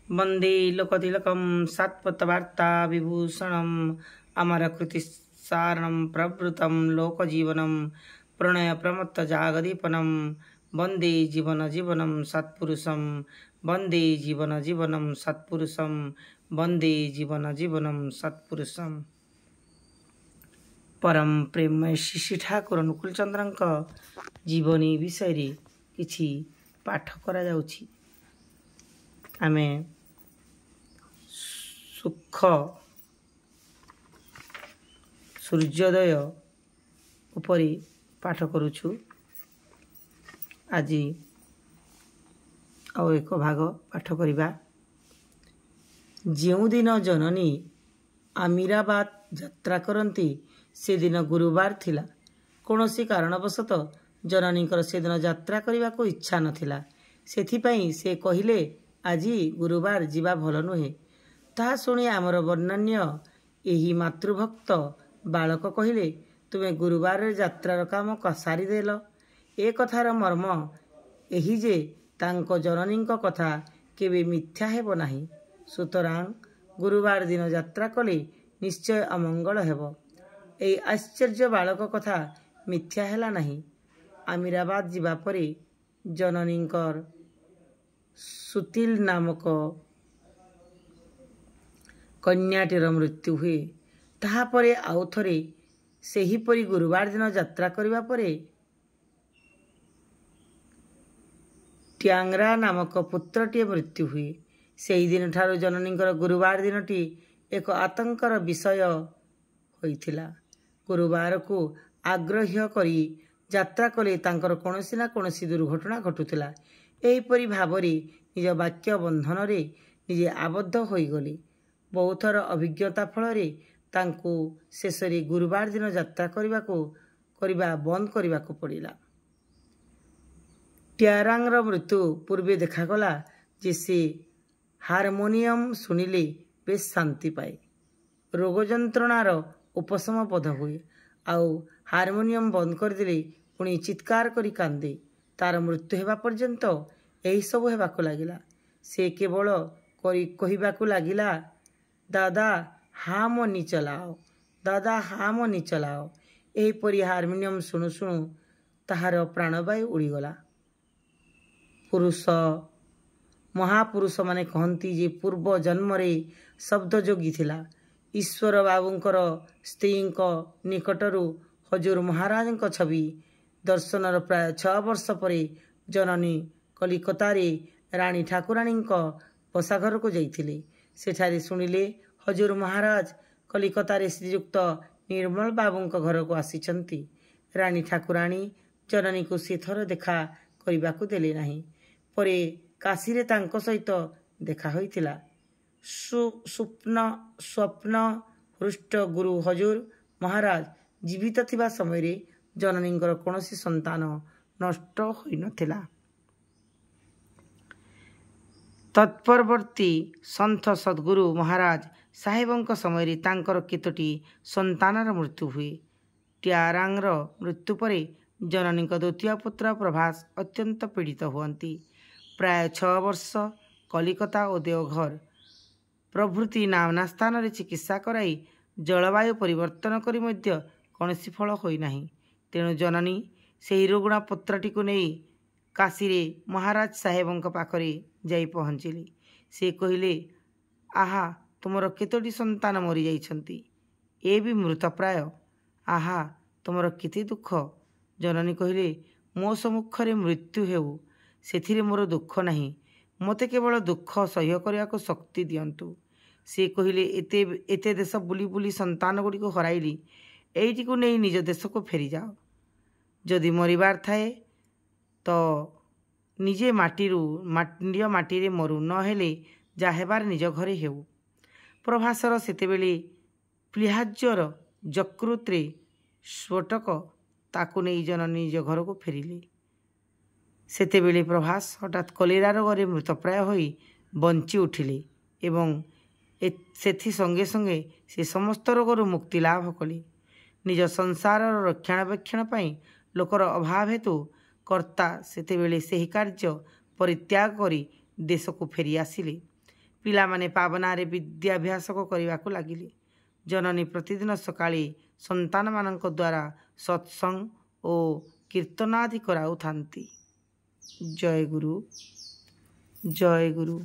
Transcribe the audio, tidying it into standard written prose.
वंदे लोकतिलकं सत्पथवार्ता विभूषणम् अमरकृतिसारणं प्रवृतं लोकजीवनं प्रणय प्रमत्त जागदीपनं वंदे जीवन जीवनं सत्पुरुषं वंदे जीवन जीवनं सत्पुरुषं वंदे जीवन जीवनं सत्पुरुषं। परम प्रेममय श्री ठाकुर अनुकूल चंद्र जीवनी विषय किछि पाठ करा जाउछि। आमे सुख सूर्योदय उपरी पाठ करुछु। आज आउ एक भाग पाठ करिबा। जेउ दिन जननी आमीराबाद यात्रा करती से दिन गुरुवार थिला। कौनसी कारणवशतः जननीकर से दिन यात्रा करने को इच्छा नथिला। सेथिपाई से कहिले आज गुरुवार जीवा भल नुहे। ताहा शुणी आमर वर्णन्य एही मातृभक्त बालक कहिले तुमे गुरुवार यात्रार काम सारीदेल। ए कथार मर्म एही जे तांको जननीक कथा केबे मिथ्या हेब नाही। सुतरां गुरुवार दिन यात्रा कले निश्चय अमंगल हेब। ए आश्चर्य बालक कथा मिथ्या हेला नाही। आमीराबाद जीवा परे जननीकर सुतिल नामक कन्याटीर मृत्यु हुए। ताहापरे आउ थरे सेहीपरि गुरुवार दिन यात्रा करिबा परे ट्यांगरा नामक पुत्रटीर मृत्यु हुए। सेही दिन ठारू जननीकर गुरुवार दिनटी एक आतंकर विषय होइथिला। गुरुवार को आग्रह्य करी यात्रा कले तांकर कोनोसी ना कोनोसी दुर्घटना घटुथिला। एहीपरि भावरे निज वाक्य बंधन रे निजे आबद्ध होई गले। बहुथर अभिज्ञता फलरे तांको शेषरे गुरुवार दिन यात्रा करिबा बंद करिबाको पड़िला। ट्यारांगर मृत्यु पूर्वे देखागला जे से हारमोनियम सुनिले बेश शांति पाए। रोग जंत्रणार उपशम पद हुए। आउ हारमोनियम बंद करदेले पुणी चित्कार करी कांदे। तार मृत्यु हेबा पर्यंत एही सब हेबाको लागिला। से केवल कहिबाको लागिला, दादा हारमोनी चलाओ, दादा हारमोनी चलाओ। एहीपरि हारमोनियम शुणु शुणु ताहार प्राणवायु उड़ीगला। पुरुष महापुरुष माने कहती जे पूर्व जन्मरे शब्द जोगी थिला। ईश्वर बाबूंकर स्त्रींक निकटरू हजूर महाराज छवि दर्शनर प्राय 6 वर्ष परे जननी कलिकतारे राणी ठाकुराणी बसाघर को जाइथिले। सेठारे शुणिले हजूर महाराज कलिकतारे श्रीयुक्त निर्मल बाबूंक घर को आसीचंती। राणी ठाकुराणी जननी को से थर देखा करबाकू देले नाही। परे काशीरे तांको सहित देखा होइथिला। स्वप्न हृष्ट गुरु हजूर महाराज जीवित थिबा समय जननींकर कौनसी संतान नष्ट होई नथिला। तत्परवर्ती संत सद्गुरु महाराज साहेबंक समय तांकर केतोटी संतानर मृत्यु हुए। ट्यारांगर मृत्यु परे जननीक द्वितीय पुत्र प्रभास अत्यंत पीड़ित हुअंती। प्राय 6 वर्ष कलिकता और देवघर प्रभृति नाना स्थान रे चिकित्सा कराई जलवायु परिवर्तन करी मध्य कौनसी फल होई नाही। तेणु जननी सेही रुग्ण पुत्रटी को नहीं काशी रे महाराज साहेबंक पाखरे जाई पहुँचिले। से कहिले, आहा तुमर केतोटी संतान मरी जाइछंती, ए भी मृत प्राय। आहा तुमर केते दुख। जननी कहिले, मो सम्मुखरे मृत्यु हेउ सेथिरे मोर दुख नाही। मते केवल दुख सह्य करिया को शक्ति दियंतु। से कहिले, एते देश बुली बुली संतान गुड़ी को हराइली। एइटी को नहीं निज देश को फेरी जाओ। जदि मरिबार थाए तो निजे माटी रे मरु, न हेले जा हेबार निज घरे हेउ। प्रभासर सेतेबेले प्लिहाज्यर यकृत्रे स्फोटक ताकू नहीं जननी निज घर को फेरिले। सेतेबेले प्रभास हठात कलेरा रोगरे मृतप्राय होई बंची उठिले एवं सेथि संगे संगे से समस्त रोगरु मुक्ति लाभ कले। निज संसार रक्षणाबेक्षण पाई लोकर अभाव हेतु कर्ता सेतेबेले सेही कार्य परित्याग करी देश को फेरी आसिले। ପିଲାମାନେ ପାବନାରେ ବିଦ୍ୟାଭ୍ୟାସ କରିବାକୁ ଲାଗିଲେ। ଜନନୀ ପ୍ରତିଦିନ ସକାଳେ ସନ୍ତାନମାନଙ୍କ ଦ୍ୱାରା ସତ୍ସଙ୍ଗ ଓ କୀର୍ତ୍ତନାଦି କରାଉଥାନ୍ତି। ଜୟ ଗୁରୁ, ଜୟ ଗୁରୁ।